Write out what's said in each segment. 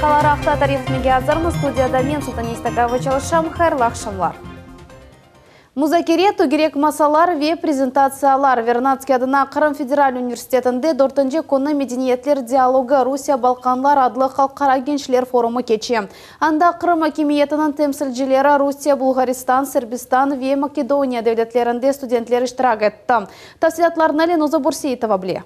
Жаңалар ақта тарихмеге азырмыз. Студияда мен Султанистакова çalışам. Хайрлы акшамлар. Музакире тугерек масалар ве презентациялар Вернадский адына Қырым Федераль университетінде 4-нче конны медениетлер диалогы Русия Балканлар адлы халықара генчлер форумы кече. Анда Қырым акимиетінің темсілжілері Русия, Булгаристан, Сербистан ве Македония девлетлерінде студентлер иштирак етті. Тafsilatlarını Ленуза Бурсейтова біле.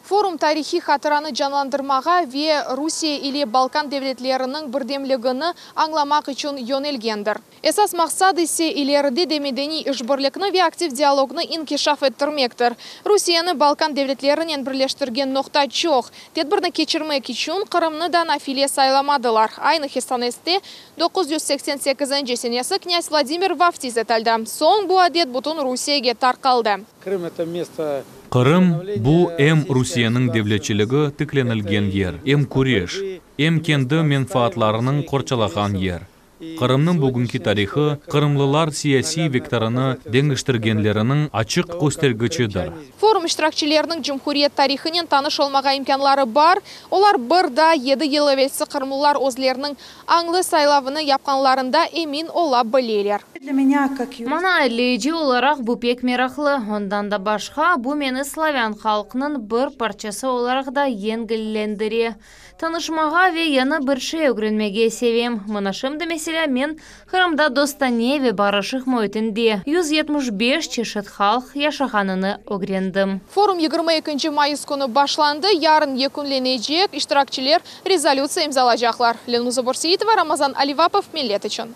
Форум тарихи хатыраны жанландырмаға ве Русия или Балкан девлетлерінің бірдемлігіні аңламақ үшін йонелгендір. Esas maqsad ise ileride de medeni işbirlikni ve aktif dialogni inkişaf ettirmektir. Rusya'nı Balkan devletlerinin birleştirgen nokta çok. Tedbirni keçirmek için Kırım'ni da nafile saylamadılar. Aynı Hestaneste 988 senesi Knyaz Vladimir vaftiz etildi. Son bu adet bütün Rusya'ya tarqaldı. Qırım bu hem Rusiyanın devletçiligi tiklenilgen yer, hem kuresh, hem kendi menfaatlarının qorchalagan yer. Qırımның bugünkü tarixi Qırımlılar siyasi vektorini dengiştirgenlerinin açık göstergecidir. Forum iştirakçılarının Cumhuriyet tarixinin tanış olmağa imkanları var. Olar bir da 7 yıl evvelsi Qırımlılar özlerinin anglı saylavını yapkanlarında emin olabilirler. Mana leji olarak bu pek meraklı. Ondan da başka bu meni Slavian halkının bir parçası olarak da yengillendiri. Tanışmağa ve yana bir şey öğrenmege sevim. Mana şimdi mesela men Kırımda dostane ve barışık muhitinde 175 çeşit halk yaşaganını öğrendim. Forum 22 Mayıs günü başlandı. Yarın yekunlenecek. İştirakçılar rezolüsiya imzalayacaklar. Ленуза Бурсейтова, Рамазан Аливапов, Millet için.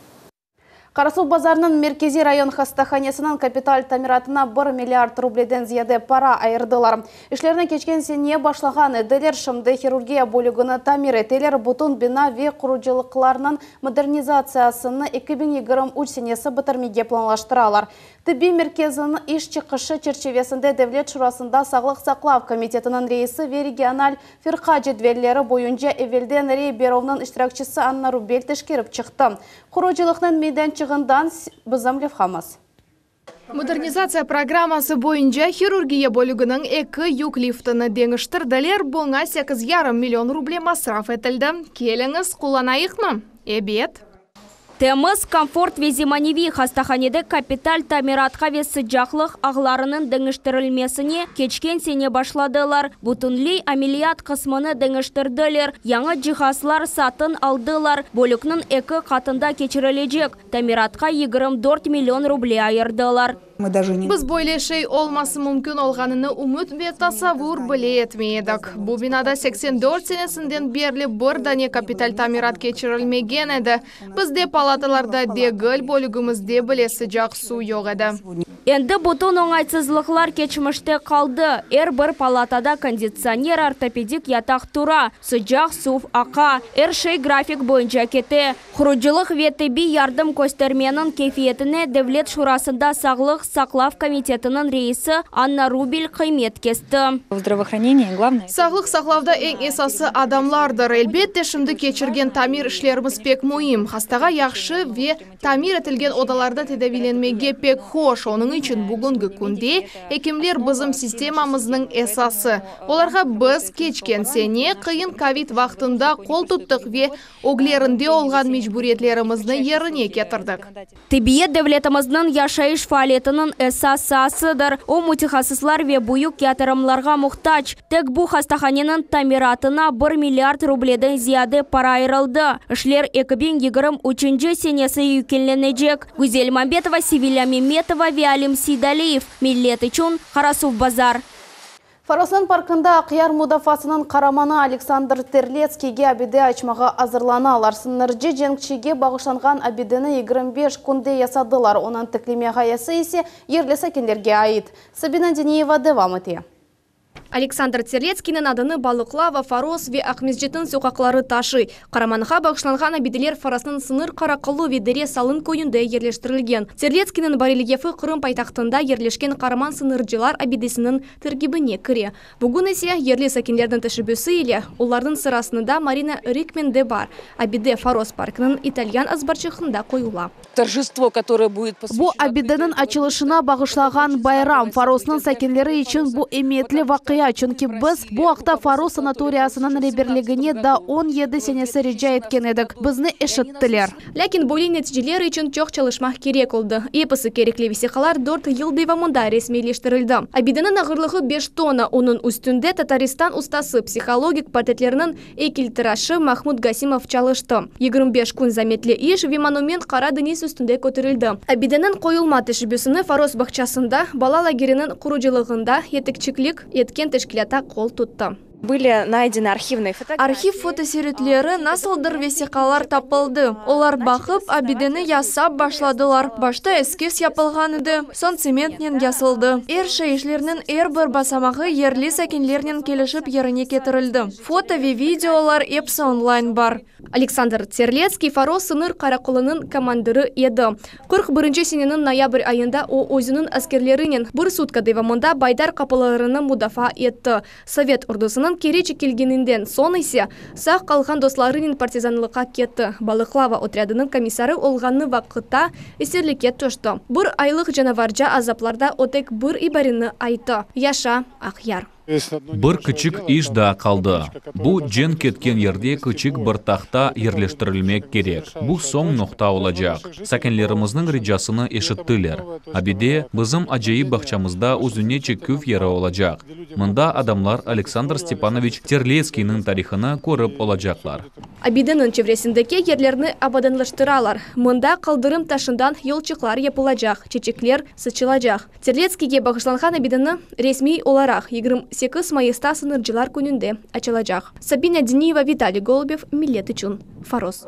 Карасу базарының Меркези район хастаханесінің капиталь тамиратына 1 миллиард рублейден зияде пара айырдылар. Ишлеріне кечкен сене башлаған эделер шымды хирургия бөлігіні тамир етелер бұтын бина ве құручылықларының модернизациясыны 2023 сенесі бітірмеге планлаштыралар. Тибби мерkezінің иш чықышы черчевесінде Devlet Şurasында Sağlık Saqlav Komitetinin reisi ve regional firqa jedvelleri boyunca evvelden Reyberov'nun iştirakçısı Anna Rubel teşkirip çıktı. Құручылықтың мейдан чығындан бізім левхамыз. Модернизация программасы бойынша хирургия бөлігінің 2 юк лифтіні деңіштірділер, бұңа 8,5 миллион рублей масраф етілді. Келіңіз құланайықмы? Эбет. Темыз комфорт ве зиманеви хастаханеде капиталь тамиратқа ве sıcaklık ағларының деңіштірілмесіне кечкен сене башладылар. Бұтынлей амелият қысмыны деңіштірділер. Яңы жихазлар сатын алдылар. Бөлікнің 2 қатында кечірілежек. Тамиратқа 24 миллион рублей айырдылар. Біз бойлешей олмасы мүмкін олғаныны үміт бе тасавур біле етмейдік. Бұл бинада 84 сенесінден берлі бір дане капиталь тамират кечірілмеген еді. Бізде палаталарда дегіл бөлігімізде білесі жақ су жоқ еді. Енді бұтын оңайсызлықлар кечміште қалды. Бір палатада кондиционер, ортопедик ятақ тұра, sıcak сув ақа, шей график бойынша кете. Құручылық ве тибби ярдым көстерменің кефиетіне Devlet Şurasında Sağlık Saqlav Komitetinin reisi Anna Rubel kıymet kesti. Sağlık saqlavda en esası adamlardır. Elbette şimdi keçirgen tamir işlerimiz pek mühim. Hastaga yaxşı ve tamir etilgen odalarda tedavilenmege pek hoş. Onun için bugünkü kunde hekimler bizim sistemamızın esası. Olarga biz keçken sene kıyın Covid vaxtında kol tuttuk ve oglerinde olgan mecburiyetlerimizni yerine getirdik. Tibbiye devletimizin yaşayış faaliyetinin esasıdır. O mütehassıslar ve büyük yatırımlarga muhtaç. Tek bu hastahanenin tamiratına 1 milyard rubleden ziyade para ayrıldı. İşler 2023 senesi yüklenecek. Güzel Mambetova, Sevilla Mehmetova ve Alim Sidaliyev. Millet için Karasuv Bazar. Фаросның паркында қияр мудafasının қараманы Александр Терлецкийге абиде açmaға азырланалар. Сыныржы женгчиге бағышланған абидені 25 күнде ясадылар. Оның тіклеме ғаясы есе ерлі сәкендерге айт. Сабина Денеева девам ете. Александр Терлецкийнің адыны Балықлава, Фарос ве Ақмезжетін соқақлары ташы. Қараманға бағышланған абиделер Фаросның сыныр қарақылу ведере салын көйінде ерлештірілген. Терлецкийнің барелигефі Қырым пайтақтында ерлешкен Қараман сыныржылар абидесінің тіргібіне кіре. Бүгін есе ерлі сәкенлердің тәшібісі еле, олардың сырасында Марина Рикмен де бар. Абиде Фарос паркының итальян азбарчықында қойыла. Бұл абиденің açılışına бағышлаған байрам. Фаросның сәкенлері үшін бұл еметлі вақи коя, чөнки біз бу акта Фарус санаториясының реберлегіне да 17 сенесі реджа еткен едік. Бізні эшеттілер. Ләкин бойлы нәтижелер үшін чоқ çalışмақ керек oldu. Епісі кереклі весеқалар 4 ел дейвамында ресмейлештірілді. Абидінің ағырлығы 5 тонна, оның үстінде Татарстан устасы психологик портретлерінің экилтирашы Махмуд Гасимов çalışты. 25 күн заметлі иш монумент Қара Денис үстінде көтерілді. Абидінің қойылма тәжірибесіне Фарос бақшасында, бала лагерінің құружылығында етікчіклік еткен тәшкілата қол тұтты. Были найдены архивные фотографии. Архив фотосуретлері насылдыр весеқалар тапылды. Олар бақып, абидені ясап башладылар. Башта эскиз япылған еді, сон цементнен ясылды. Эрші ешлерінің бір басамағы ерлі сәкенлерінен келішіп еріне кетірілді. Фото ве видеолар епсі онлайн бар. Александр Терлецкий Фарос сыныр қарақылының командыры еді. 41 сененің ноябрь айында о өзінің әскерлерінен бір сутка девамында Байдар қапыларының мұдафа етті. Совет ордысының керечі келгенінден сон есе сақ қалған досларының партизанлыққа кетті. Балықлава отрядының комиссары олғаны вақытта есерлікке төшті. Бір айлық жанаваржа азапларда отек бір ибарыны айты. Яша Ақяр. Бір кічік иш да қалды. Бұ жен кеткен ерде кічік бір тақта ерлештірілмек керек. Бұ соң ноқта олacak. Сәкенлеріміздің риджасыны ешіттілер. Абиде бізім ажайы бақчамызда өзіне чеккөв ері олacak. Мұнда адамлар Александр Степанович Терлецкийнің тарихыны көріп олacaklar. Абиденің чевресіндеке ерлеріні абаданлаштыралар. Мұнда қалдырым ташындан елчіклар епылacak, чечеклер сычылacak. Терлецкийге бағышланған абидені ресми оларақ 28 майыста сыныржылар күнінде açılacak. Сабина Дениева, Виталий Голубев, Милет үшін. Фарос.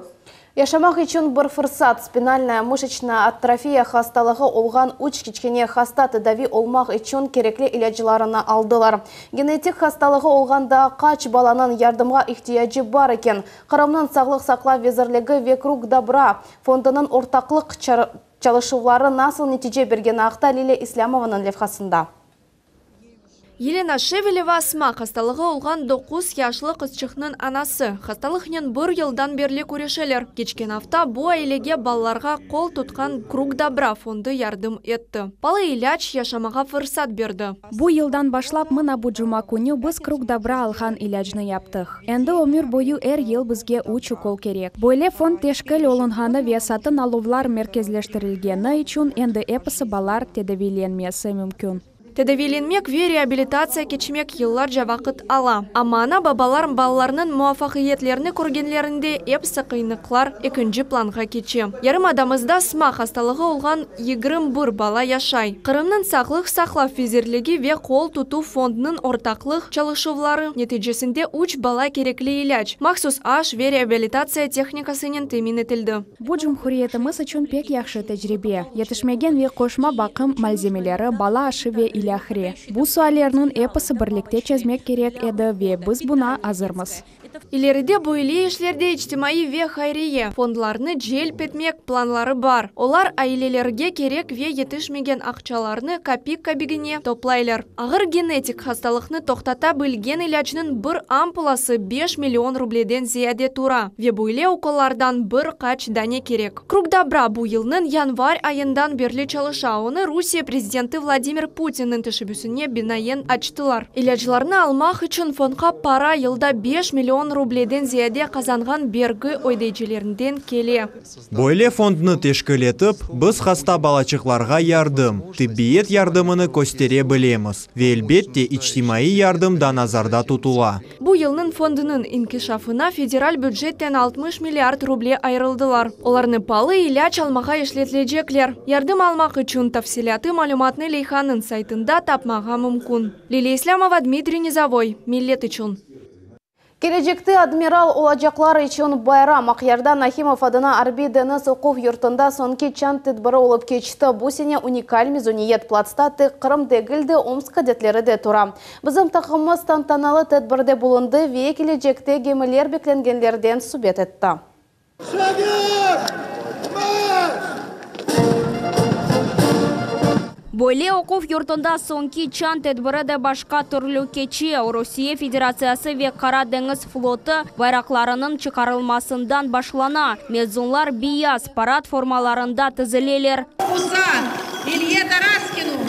Яшамақ үшін бір фырсат, спинальная мышечная атрофия хасталығы олған үч кечкене хастаты дави олмақ үшін кереклі илячыларына алдылар. Генетик хасталығы олғанда қач баланан ярдымға ихтияжы бар екен. Қырымның сағлық сақла везірлігі Векруг Добра фондының ортақлық çalışuvları насыл нетиже берген ақта Лилия Ислямованың левхасында. Елена Шевелева Асма хасталығы олған 9 яшлы қызчықның анасы. Хасталықнен бір елдан берлі көрешелер. Кечкен авта бұ айлеге балаларға қол тұтқан Круг Добра фонды ярдым етті. Балы иляч яшамаға фырсат берді. Бұ елдан башлап мұна бұ жұма күні біз Круг Добра алған илячны яптық. Әнді өмір бойы ел бізге үч укол керек. Бойле фонд тешкіл олынғаны весатын алувлар мерkezleştirilgені үшін әнді эпысы балар тедавиленмесі мүмкін. Тедавиленмек ве реабилитация кечмек еллар жавақыт ала. Амана бабалар балаларының муафақиетлеріні көргенлерінде эпсы қиыныклар екінші планға кече. Ярым адамызда сма хасталығы олған 21 бала яшай. Қырымның сақлық сақлап физерлігі ве қол тұту фондының ортақлық çalışuvлары нәтижесінде 3 бала кереклі иляч. Махсус аш ве реабилитация техникасының темин етілді. Бұ жұмхуриетіміз үшін пек яқшы тәжірибе. Етішмеген ве қошма бақым малземелері бала ашы ве иляхре. Бұ суалерінің эпысы бірлікте чезмек керек еді ве біз бұна азырмыз. Илерде бойлы ешлерде ичтимаи ве хайрие фондларны желп етмек планлары бар. Олар айлелерге керек ве етішмеген ақчаларны копик кабигіне топлайлар. Ағыр генетик хасталықны тоқтата білген илячның бір ампуласы 5 миллион рубледен зияде тура. Ве бойлы уколлардан бір қач дане керек. Круг Добра бұ елнің январь айындан берлі çalışауыны Русия президенті Владимир Путиннің тішібісіне бинаен ачтылар. Илячыларны алмақ үшін фонға пара елда 5 миллион рубледен зияде қазанған бергі ойдайчылерінден келе. Бойле фондны тешкілетіп, біз хаста балачықларға ярдым, тиббиет ярдымыны көстере білеміз. Ве әлбетте ичтимаи ярдымда назарда тұтула. Бұ елнің фондының инкишафына федераль бюджеттен 60 миллиард рубле айрылдылар. Оларны палы иляч алмаға ешлетледжеклер. Ярдым алмақ үшін тафсиляты малюматны лейханын сайтында тапмаға мүмкін. Лилия Ислямова, Дмитрий Низовой, Милет үшін. Кележекті адмирал олачаклар үшін байрам Ақярда Нахимов адына Арбидені соқув юртында сонки чан тедбірі олып кечті. Бұсене уникаль мезуниет плацта тек Қырым дегілді Омск кадетлері де тұра. Бізім тақымыз тантаналы тедбірде болынды ве кележекті гемелер бекленгенлерден субет етті. Бойле оқув юртында сонки чан тедбірі башқа түрлі кече. Россия Федерациясы ве Қара деңіз флоты байрақларының чықарылмасындан башлана. Мезунлар бияз парад формаларында тізілелер. Илье Тараскину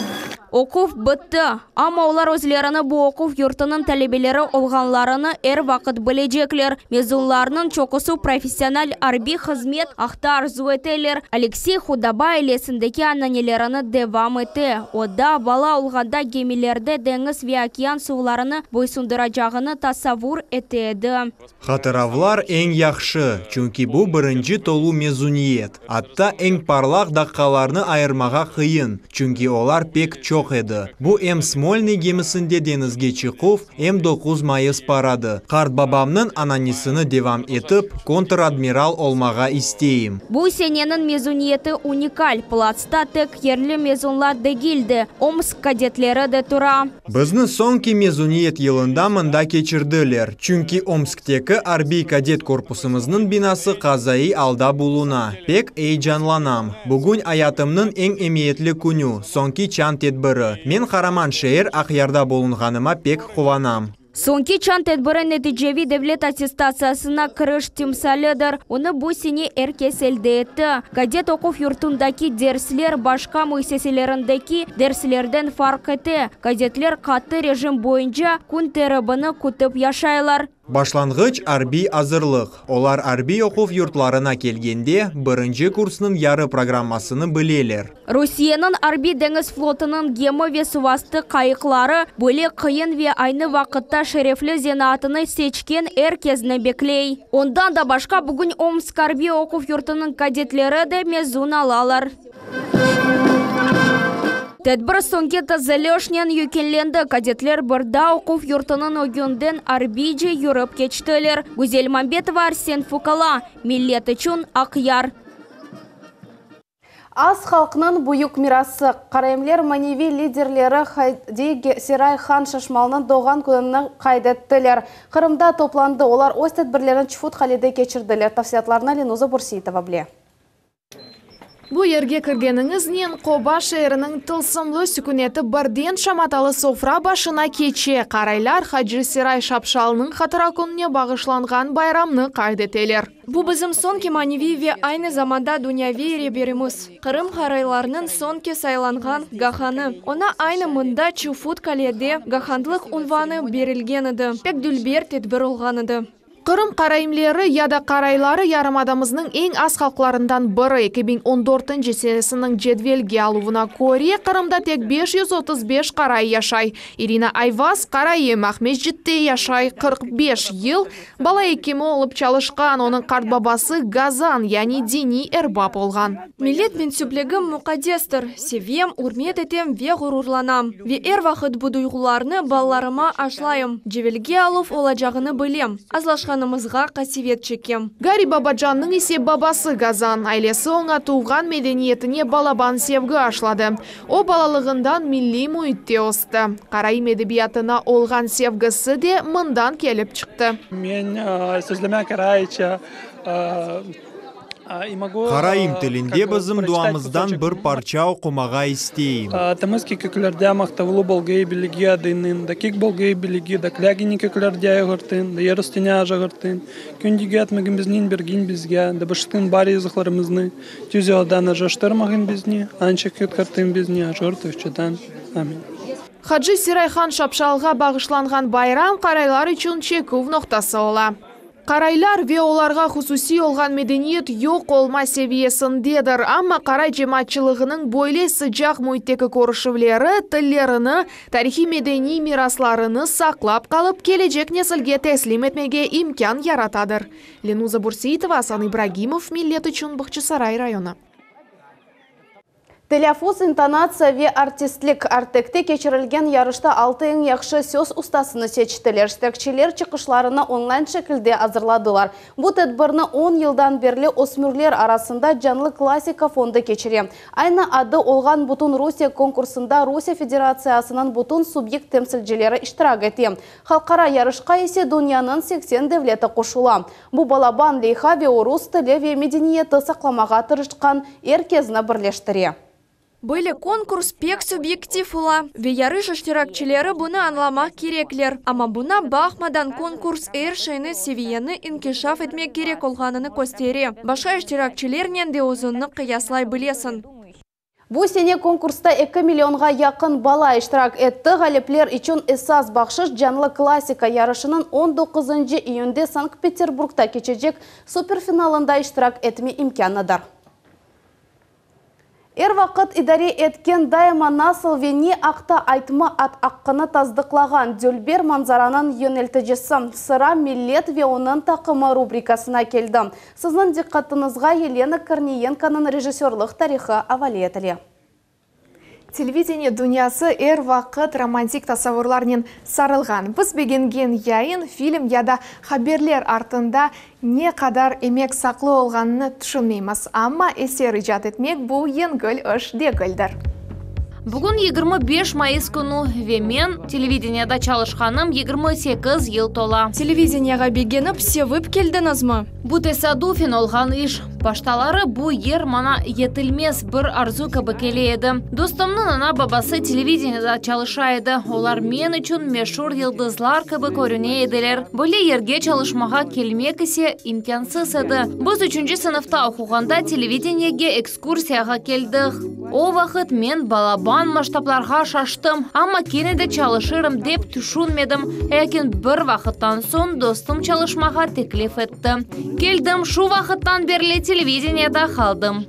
Оқув бітті. Ама олар өзлеріні бұл оқув юртының тәлебелері олғанларыны әр вақыт білежеклер. Мезунларының чоқысы профессионал арби қызмет ақта арзу етелер. Алексей Худабай елесіндегі ананелеріні девам еті. Ода бала олғанда гемилерді деңіз ве океан суғларыны бойсундырачағыны тасавур етеді. Хатыравлар ең яқшы, чүнки бұл бірінші толу мезуниет. Атта ең парлақ даққаларны айырмаға қиын, чүнки олар пек чоқ еді. Бұл әм Смольный гемісінде денізге чықув, әм 9 майыс парады. Қарт бабамның ананисыны девам етіп, контр-адмирал олмаға істейім. Бұл сененің мезуниеті уникаль. Плацта тек ерлі мезунлар дегілді. Омск кадетлері де тұра. Біздің соңки мезуниет елында мында кечірділер. Чүнки Омсктегі арби кадет корпусымыздың бинасы қазайы алда болуна. Пек эйджанланам. Бүгін аятымның ең емеетлі күні, соңки чан тедбірі. Мен Қараман шәйір ақярда болынғаныма пек қуанам. Соңки чан тедбірі нәтижеви девлет аттестациясына кіріш тимсалыдыр. Оны бұл сене әркеселді етті. Кадет оқув юртындаки дерслер башқа мұйсеселеріндеки дерслерден фарқ еті. Кадетлер қатты режим бойынша күн тәрібіні күтіп яшайлар. Башланғыч арби азырлық. Олар арби оқув юртларына келгенде бірінші курсының яры программасыны білелер. Русияның арби деңіз флотының гемі ве сувасты қайықлары бөле қиын ве айны вақытта шерефлі зенатыны сечкен әркезіні беклей. Ондан да башқа бүгін Омск арби оқув юртының кадетлері де мезун алалар. Тәдбір соңкеті зәлешнен юкенленді. Кадетлер бірда оқув юртының өгенден арбиджи юрып кечтілер. Гүзел Мамбетова, Арсен Фукала. Миллет үшін Ақяр. Аз халқының бұйық мирасы. Қараймлер маневи лидерлері Хайди Серай хан шашмалының доған күнінің қайдеттілер. Қырымда топланды. Олар өз тәдбірлерін чфут қаледе кечірділер. Тавсиятларына Ленуза Бурсиетова біле. Бұл ерге кіргеніңізнен Қоба шайырының тылсымлы сүкінеті бірден шаматалы софра башына кече. Қарайлар Хаджи Серай шапшалының қатыра күніне бағышланған байрамны қайдетелер. Бұл бізім сонки маневи ве айны заманда дүнияви реберіміз. Қырым қарайларының сонки сайланған гаханы. Она айны мұнда чуфут каледе гахандлық унваны берілгенеді. Пек дүлбер тедбір олғаныды. Қырым қараймлері яда қарайлары ярымадамызның ең аз халқларындан бірі 2014 сенесінің жедвелге алуына көре Қырымда тек 535 қарай яшай. Ирина Айваз қарайы Махмет жітте яшай 45 ел. Бала екемі олып чалышқан, оның қарт бабасы Газан, яни дини әрбап олған. Милет мен сүплегім мұқадестір. Севем, урмет етем ве ғұрурланам. Ве әр вақыт бұдуйғыларны балаларыма ашлайым. Жевелге алып олажағыны білем. Азлашқанымызға қасивет чекем. Гари Бабаджанның есе бабасы Газан. Айлесі оңа туған медениетіне балабан севгі ашлады. О балалығындан милли мұйтте осты. Қарай медебиятына олған севгісі де мұндан келіп шықты. Мен сөзлеме қарайча Қарайым тілінде бізім дуамыздан бір парча оқымаға істейім. Тамызки көкілерде мақтавылы болғай білігі адайнын, да кек болғай білігі, да клягіні көкілерде айғыртын, да ерістіне ажағыртын, көндіге атмағын бізнен берген бізге, да башықтың бар езіқларымызны, түзе алданы жаштырмағын бізне, анча көткартын бізне ажғырты үшчадан. Амин. Хаджи Серай хан шапшалға бағышланған байрам қарайлар үшін чекув ноқтасы ола. Қарайлар ве оларға хусуси олған медениет йоқ олма севиесіндедір, амма қарай жематчылығының бойле сыжақ мұйттекі көрішівлері тіллеріні, тарихи медени мирасларыны сақлап қалып, кележек несілге тәслим етмеге имкан яратадыр. Ленуза Бурсиетова, Асан Ибрагимов, Миллет үшін Бұқчысарай районы. Телефуз, интонация ве артистлік артекте кечірілген ярышта 6 ең яқшы сөз ұстасыны сечтілер. Стекчелер чықышларына онлайн шекілде азырладылар. Бұл тәдбірні 10 елдан берлі осмүрлер арасында жанлы классика фонды кечіре. Айны ады олған бұтын Русия конкурсында Русия Федерациясының бұтын субъект темсілжелері іштірак еті. Халқара ярышқа есе дүнияның 80 девлеті қошула. Бұл балабан лейха ве орус тілі ве медениеті сақламаға тырышқан еркезіні бірлештіре. Были конкурс пек субъектив ула. Ве ярыш іштиракчылері бұны анламақ кереклер. Ама бұна бақмадан конкурс әршайны севияны инкешаф етмек керек олғаныны көстере. Башқа іштиракчылернен де озынны қияслай білесін. Бу сене конкурста 2 миллионға якын бала иштирак этти. Галиплер үчүн эсас бакшыш жанлы классика ярышынын 19 июнде Санкт-Петербургда кечежек суперфиналында иштирак этме имканыдар. Вакыт идаре эткен дайыма насыл вени акта айтма ат аккыны таздыклаган Дюльбер манзаранын йөнелтежесі сыра миллет ве онын такымы рубрикасына келді. Сызнын диққатыңызга Елена Корниенконын режиссерлык тарихы авали етілі. Телевидение дүниясы вакыт романтик тасавырларнен сарылған. Біз бегенген яйын фильм яда хаберлер артында не қадар емек сақлы олғаныны түшінмейміз. Амма эсер ижат етмек бұл енгіл үш дегілдір. Бүгін 25 майыс күні ве мен телевидениеда чалышқаным 28 ел тола. Телевидениеға бегеніп севіп келдіңіз ма? Бұ тесадуфин олған иш. Башталары бұ ер мана етілмес бір арзу кабы келейді. Достымның ана бабасы телевидениеда чалышайды. Олар мен үшін мешур йылдызлар кабы көрінейділер. Бөлі ерге чалышмаға келмек ісе имкансыз еді. Біз 3-ші сыныфта оқуғанда телевидениеге экскурсияға келдік. О вақыт мен балабан масштабларға шаштым. Амма кенеде чалышырым деп түшінмедім. Әкін бір вақыттан сон достым чалышмаға теклиф етті. Келдім, шу вақыттан берлі телевидениеда қалдым.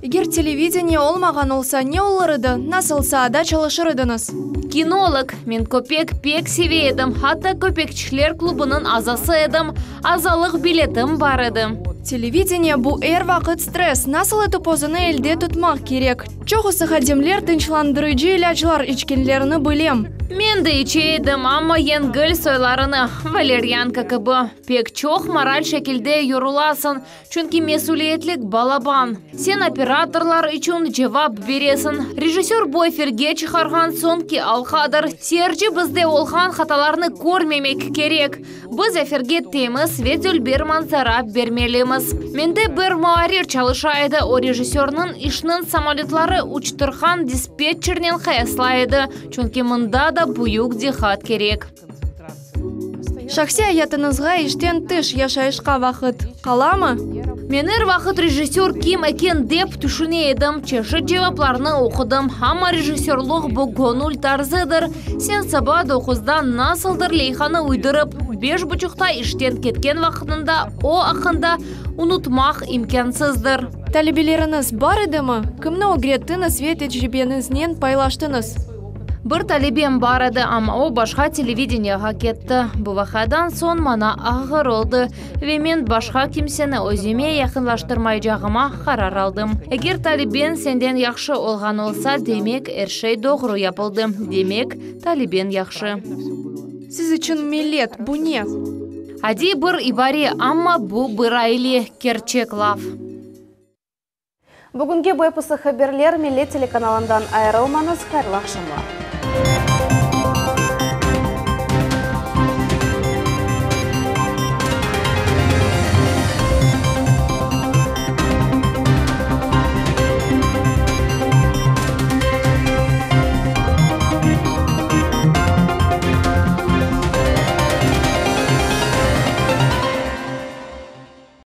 Егер телевидение олмаған олса не олырыды? Насылса да чалышыр едіңіз? Кинолог. Мен көпек пек севе едім. Хатта көпекчілер клубының азасы едім. Азалық билетім бар едім. Телевидение бұл вақыт стресс. Насыл етіп өзіні елде тұтмақ керек. Чоғысы қадемлер тыншыландырыжы илячылар ичкенлеріні білем. Мен де ичейдім, амма енгіл сойларыны. Валерьянка кыбы. Пек чоқ мораль шекілде юруласын. Чүнки месулиетлік балабан. Сен операторлар üçün жевап бересін. Режиссер бу эфирге чықарған сонки алқадыр. Серчі бізде олған хаталарны көрмемек керек. Біз эфирге теміз Дюльбер манзара бермеліміз. Менде бір муарир чалышайды. О режиссернің ішнің самолетлары учтырхан диспетчернен қаяслайды. Чүнки мында да буюк дихат керек. Шақси аятыңызға іштен тыш яшайышқа вақыт қаламы? Менер вақыт режиссер ким экен деп түшіне едім. Чеші жевапларны оқыдым. Хама режиссерлық бұл гонул тарзыдыр. Сен саба 9-дан насылдыр лейханы уйдырып, 5:30-та іштен кеткен вақытында о ақында ұнытмақ имкансыздыр. Тәлебелеріңіз бар еді ма? Кімні огреттіңіз ве тәжірибеңізден пайлаштыңыз? Бір талебем бар еді, ама о башқа телевидениеға кетті. Бұл вақадан сон мана ағыр олды. Ве мен башқа кимсені өзіме яқынлаштырмай жағыма қарар алдым. Егер талебен сенден яқшы олған олса, демек әршей доғыру япылды. Демек талебен яқшы. Сіз үшін милет, бұ не? Ади бір ибари, амма бұ бір айле керчек лав. Бүгінге бұйпысы хаберлер милет телеканалындан айырылмаңыз, қайырлы ақшамлар.